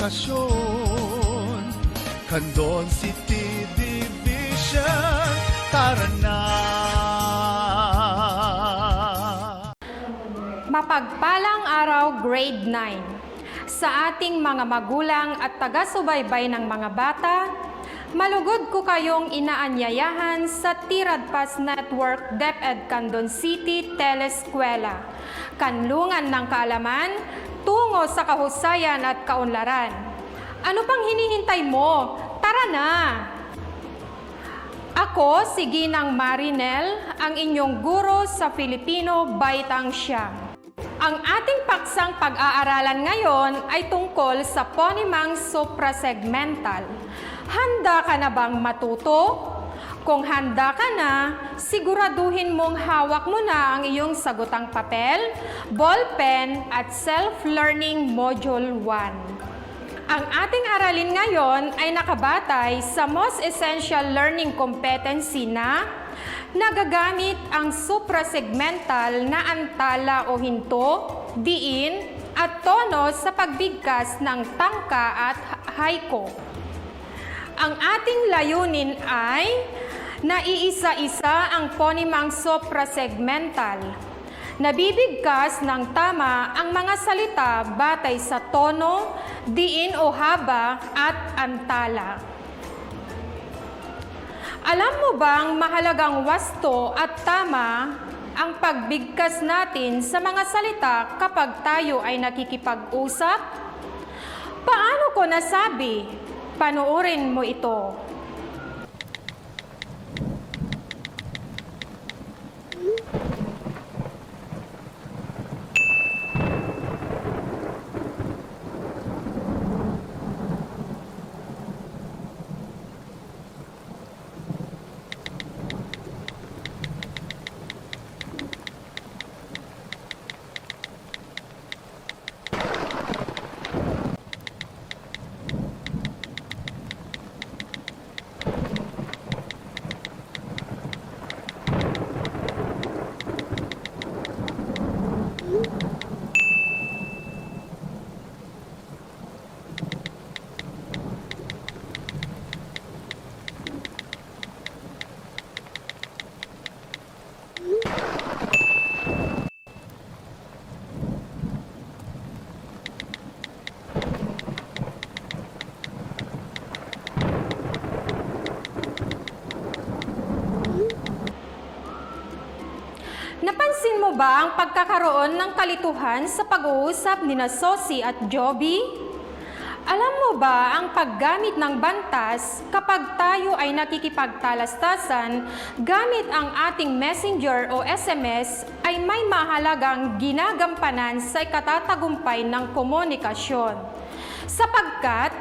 nodasyon. Candon City Division, tara na! Mapagpalang araw, Grade 9. Sa ating mga magulang at taga-subaybay ng mga bata, malugod ko kayong inaanyayahan sa Tiradpas Network DepEd Candon City Teleskwela, kanlungan ng kaalaman, tungo sa kahusayan at kaunlaran. Ano pang hinihintay mo? Tara na! Ako, si Ginang Marinel, ang inyong guro sa Filipino Baitang Siyam. Ang ating paksang pag-aaralan ngayon ay tungkol sa ponemang suprasegmental. Handa ka na bang matuto? Kung handa ka na, siguraduhin mong hawak mo na ang iyong sagutang papel, ballpen at self-learning module 1. Ang ating aralin ngayon ay nakabatay sa most essential learning competency na nagagamit ang suprasegmental na antala o hinto, diin, at tono sa pagbigkas ng tangka at haiko. Ang ating layunin ay naiisa-isa ang ponemang suprasegmental. Nabibigkas ng tama ang mga salita batay sa tono, diin o haba at antala. Alam mo bang mahalagang wasto at tama ang pagbigkas natin sa mga salita kapag tayo ay nakikipag-usap? Paano ko nasabi? Panoorin mo ito. Napansin mo ba ang pagkakaroon ng kalituhan sa pag-uusap ni Sosi at Joby? Alam mo ba ang paggamit ng bantas kapag tayo ay nakikipagtalastasan gamit ang ating messenger o SMS ay may mahalagang ginagampanan sa ikatatagumpay ng komunikasyon? Sapagkat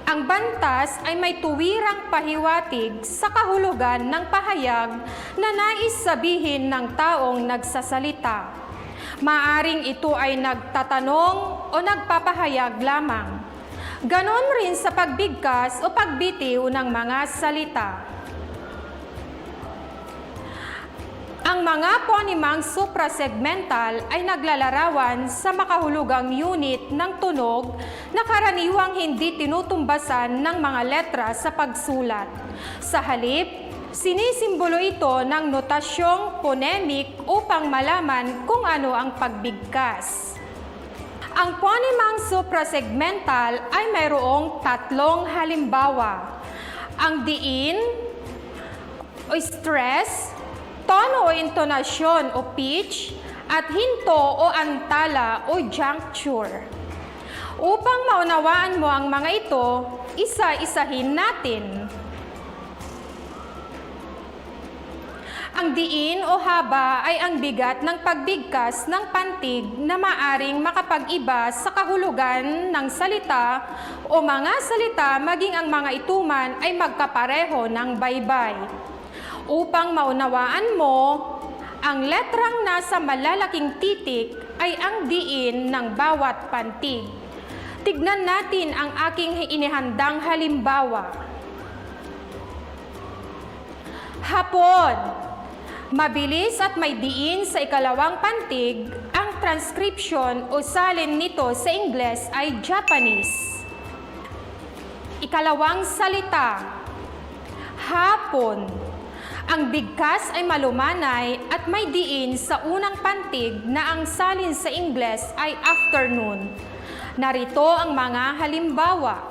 ang bantas ay may tuwirang pahiwatig sa kahulugan ng pahayag na nais sabihin ng taong nagsasalita. Maaring ito ay nagtatanong o nagpapahayag lamang. Ganon rin sa pagbigkas o pagbitiw ng mga salita. Ang mga ponemang suprasegmental ay naglalarawan sa makahulugang unit ng tunog na karaniwang hindi tinutumbasan ng mga letra sa pagsulat. Sa halip, sinisimbolo ito ng notasyong phonemic upang malaman kung ano ang pagbigkas. Ang ponemang suprasegmental ay mayroong tatlong halimbawa. Ang diin o stress, tono o intonasyon o pitch, at hinto o antala o juncture. Upang maunawaan mo ang mga ito, isa-isahin natin. Ang diin o haba ay ang bigat ng pagbigkas ng pantig na maaring makapag-iba sa kahulugan ng salita o mga salita maging ang mga ituman ay magkapareho ng baybay. Upang maunawaan mo, ang letrang nasa malalaking titik ay ang diin ng bawat pantig. Tignan natin ang aking inihandang halimbawa. Hapon. Mabilis at may diin sa ikalawang pantig, ang transcription o salin nito sa Ingles ay Japanese. Ikalawang salita, hapon. Ang bigkas ay malumanay at may diin sa unang pantig na ang salin sa Ingles ay afternoon. Narito ang mga halimbawa.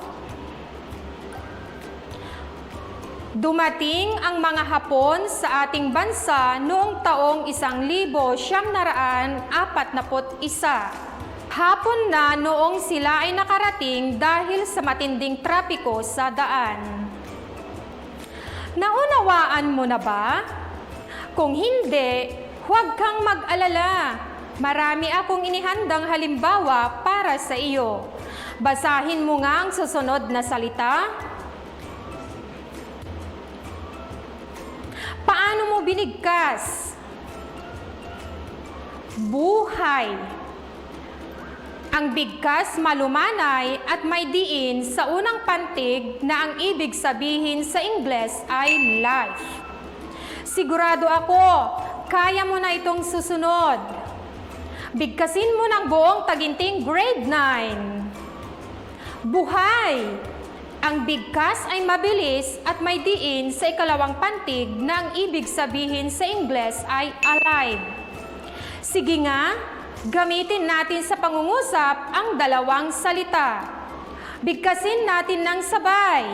Dumating ang mga Hapon sa ating bansa noong taong 1941. Hapon na noong sila ay nakarating dahil sa matinding trapiko sa daan. Naunawaan mo na ba? Kung hindi, huwag kang mag-alala. Marami akong inihandang halimbawa para sa iyo. Basahin mo nga ang susunod na salita. Paano mo binigkas? Buhay. Ang bigkas malumanay at may diin sa unang pantig na ang ibig sabihin sa Ingles ay life. Sigurado ako, kaya mo na itong susunod. Bigkasin mo ng buong taginting grade 9. Buhay. Ang bigkas ay mabilis at may diin sa ikalawang pantig na ang ibig sabihin sa Ingles ay alive. Sige nga, gamitin natin sa pangungusap ang dalawang salita. Bigkasin natin ng sabay.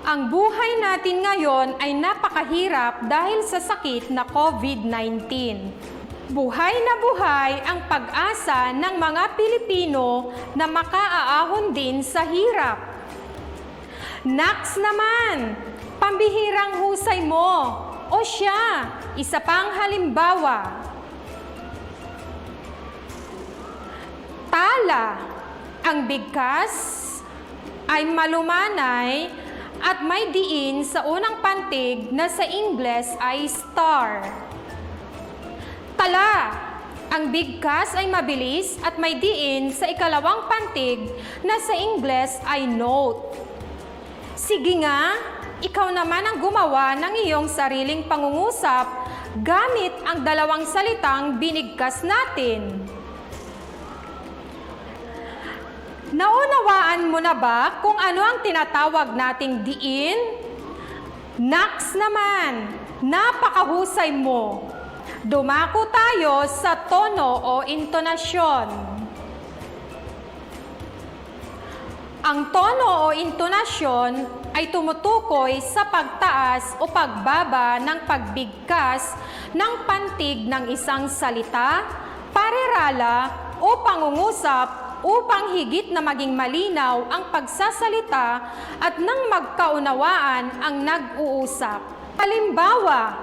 Ang buhay natin ngayon ay napakahirap dahil sa sakit na COVID-19. Buhay na buhay ang pag-asa ng mga Pilipino na makaaahon din sa hirap. Naks naman, pambihirang husay mo. O siya, isa pang halimbawa. Tala. Ang bigkas ay malumanay at may diin sa unang pantig na sa Ingles ay star. Tala. Ang bigkas ay mabilis at may diin sa ikalawang pantig na sa Ingles ay note. Sige nga, ikaw naman ang gumawa ng iyong sariling pangungusap gamit ang dalawang salitang binigkas natin. Naunawaan mo na ba kung ano ang tinatawag nating diin? Naks naman, napakahusay mo. Dumako tayo sa tono o intonasyon. Ang tono o intonasyon ay tumutukoy sa pagtaas o pagbaba ng pagbigkas ng pantig ng isang salita, parerala o pangungusap upang higit na maging malinaw ang pagsasalita at nang magkaunawaan ang nag-uusap. Halimbawa,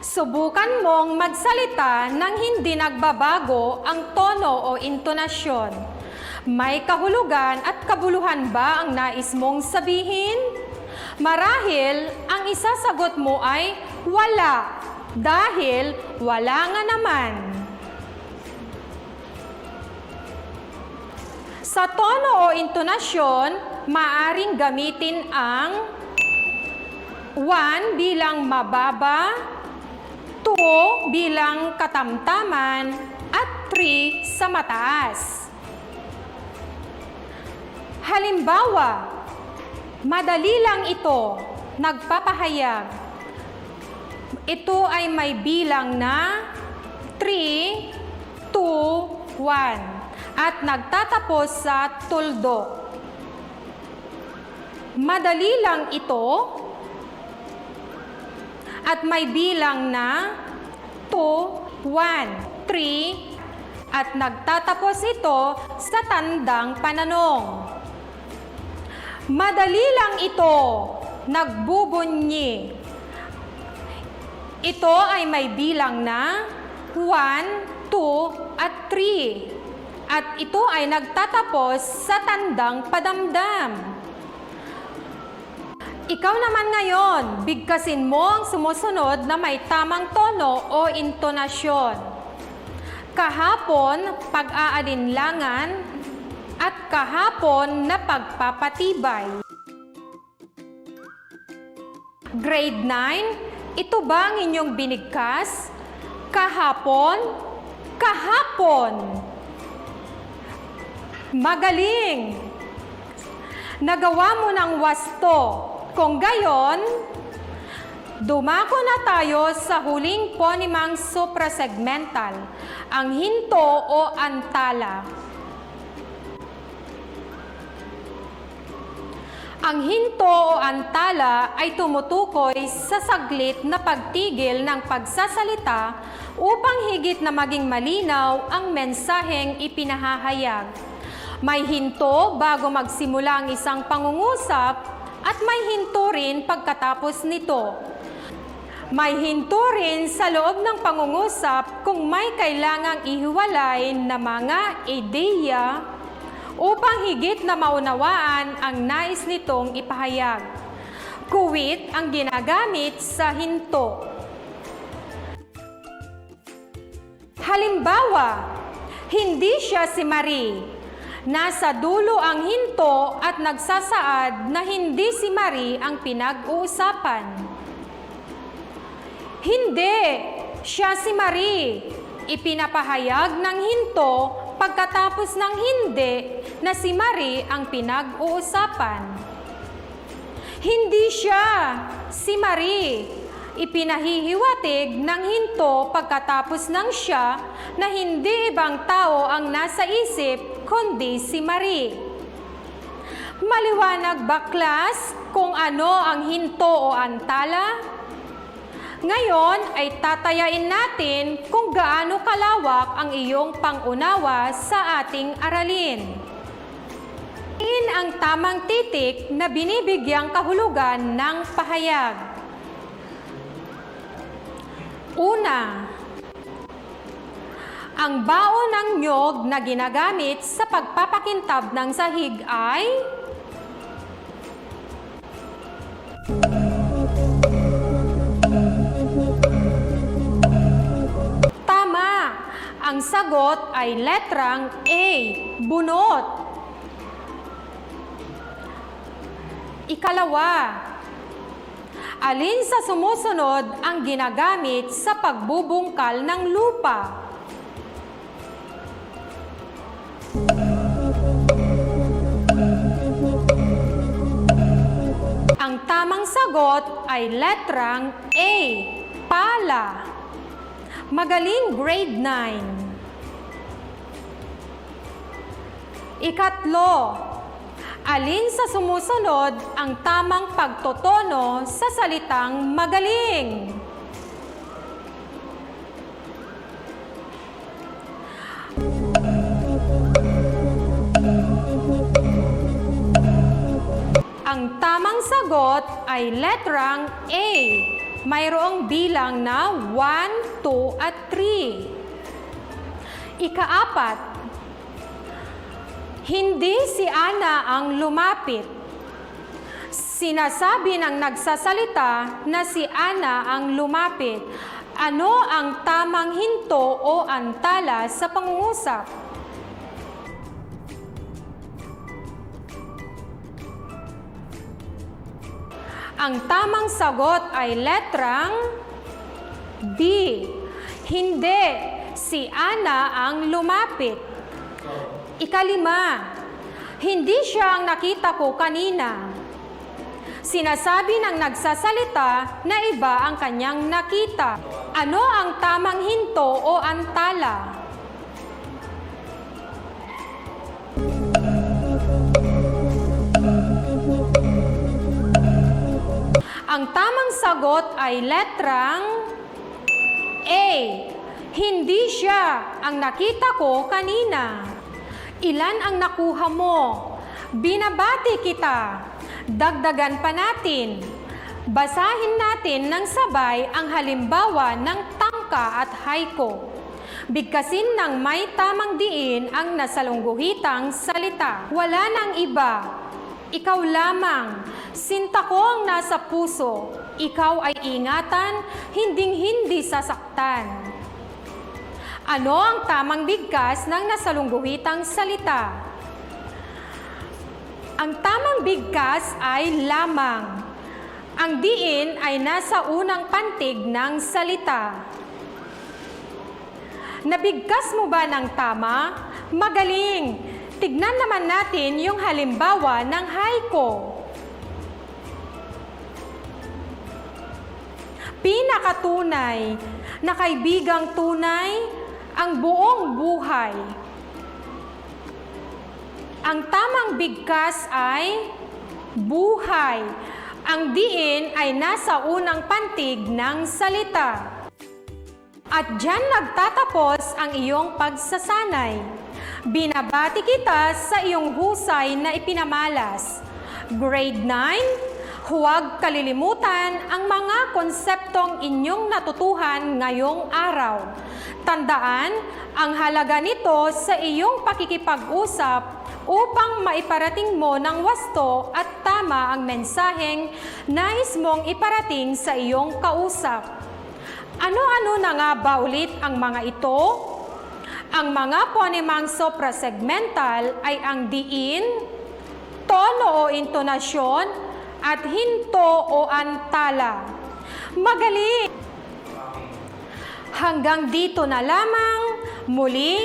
subukan mong magsalita nang hindi nagbabago ang tono o intonasyon. May kahulugan at kabuluhan ba ang nais mong sabihin? Marahil, ang isasagot mo ay wala, dahil wala nga naman. Sa tono o intonasyon, maaring gamitin ang 1 bilang mababa, 2 bilang katamtaman, at 3 sa mataas. Halimbawa, madali lang ito, nagpapahayag. Ito ay may bilang na 3, 2, 1 at nagtatapos sa tuldok. Madali lang ito at may bilang na 2, 1, 3 at nagtatapos ito sa tandang pananong. Madali lang ito, nagbubunyi. Ito ay may bilang na 1, 2, at 3. At ito ay nagtatapos sa tandang padamdam. Ikaw naman ngayon, bigkasin mo ang sumusunod na may tamang tono o intonasyon. Kahapon, pag-aalinlangan, at kahapon na pagpapatibay. Grade 9, ito ba ang inyong binigkas? Kahapon? Kahapon! Magaling! Nagawa mo ng wasto. Kung gayon, dumako na tayo sa huling ponimang suprasegmental, ang hinto o antala. Ang hinto o antala ay tumutukoy sa saglit na pagtigil ng pagsasalita upang higit na maging malinaw ang mensaheng ipinahahayag. May hinto bago magsimula ang isang pangungusap at may hinto rin pagkatapos nito. May hinto rin sa loob ng pangungusap kung may kailangang ihiwalay na mga ideya upang higit na maunawaan ang nais nitong ipahayag. Kuwit ang ginagamit sa hinto. Halimbawa, hindi siya si Marie. Nasa dulo ang hinto at nagsasaad na hindi si Marie ang pinag-uusapan. Hindi, siya si Marie. Ipinapahayag ng hinto pagkatapos ng hindi na si Marie ang pinag-uusapan. Hindi siya si Marie. Ipinahihiwatig ng hinto pagkatapos ng siya na hindi ibang tao ang nasa isip kundi si Marie. Maliwanag ba, class, kung ano ang hinto o antala? Ngayon ay tatayain natin kung gaano kalawak ang iyong pangunawa sa ating aralin. Iin ang tamang titik na binibigyang kahulugan ng pahayag. Una, ang baon ng nyog na ginagamit sa pagpapakintab ng sahig ay tama. Ang sagot ay letrang A, bunot. Ikalawa, alin sa sumusunod ang ginagamit sa pagbubungkal ng lupa? Ang tamang sagot ay letrang A, pala. Magaling, grade 9. Ikatlo, alin sa sumusunod ang tamang pagtotono sa salitang magaling? Ang tamang sagot ay letrang A. Mayroong bilang na 1, 2, at 3. Ikaapat, hindi si Ana ang lumapit. Sinasabi ng nagsasalita na si Ana ang lumapit. Ano ang tamang hinto o antala sa pangungusap? Ang tamang sagot ay letrang B. Hindi, si Ana ang lumapit. Ikalima, hindi siya ang nakita ko kanina. Sinasabi ng nagsasalita na iba ang kanyang nakita. Ano ang tamang hinto o antala? Ang tamang sagot ay letrang A. Hindi siya ang nakita ko kanina. Ilan ang nakuha mo? Binabati kita. Dagdagan pa natin. Basahin natin ng sabay ang halimbawa ng tangka at haiku. Bigkasin ng may tamang diin ang nasalungguhitang salita. Wala nang iba. Ikaw lamang. Sinta ko ang nasa puso. Ikaw ay ingatan, hinding-hindi sasaktan. Ano ang tamang bigkas ng nasalungguhitang salita? Ang tamang bigkas ay lamang. Ang diin ay nasa unang pantig ng salita. Nabigkas mo ba ng tama? Magaling! Tignan naman natin yung halimbawa ng haiku. Pinakatunay na kaibigang tunay ang buong buhay. Ang tamang bigkas ay buhay. Ang diin ay nasa unang pantig ng salita. At diyan nagtatapos ang iyong pagsasanay. Binabati kita sa iyong husay na ipinamalas. Grade 9, huwag kalilimutan ang mga konseptong inyong natutuhan ngayong araw. Tandaan ang halaga nito sa iyong pakikipag-usap upang maiparating mo ng wasto at tama ang mensaheng nais mong iparating sa iyong kausap. Ano-ano na nga ba ulit ang mga ito? Ang mga ponemang soprasegmental ay ang diin, tono o intonasyon, at hinto o antala. Magaling! Hanggang dito na lamang. Muli,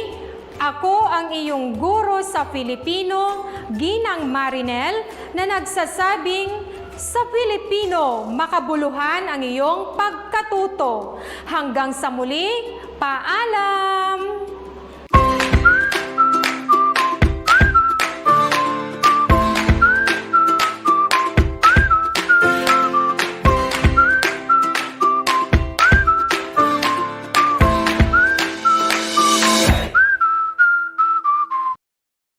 ako ang iyong guro sa Filipino, Ginang Marinel, na nagsasabing, sa Filipino, makabuluhan ang iyong pagkatuto. Hanggang sa muli, paalam!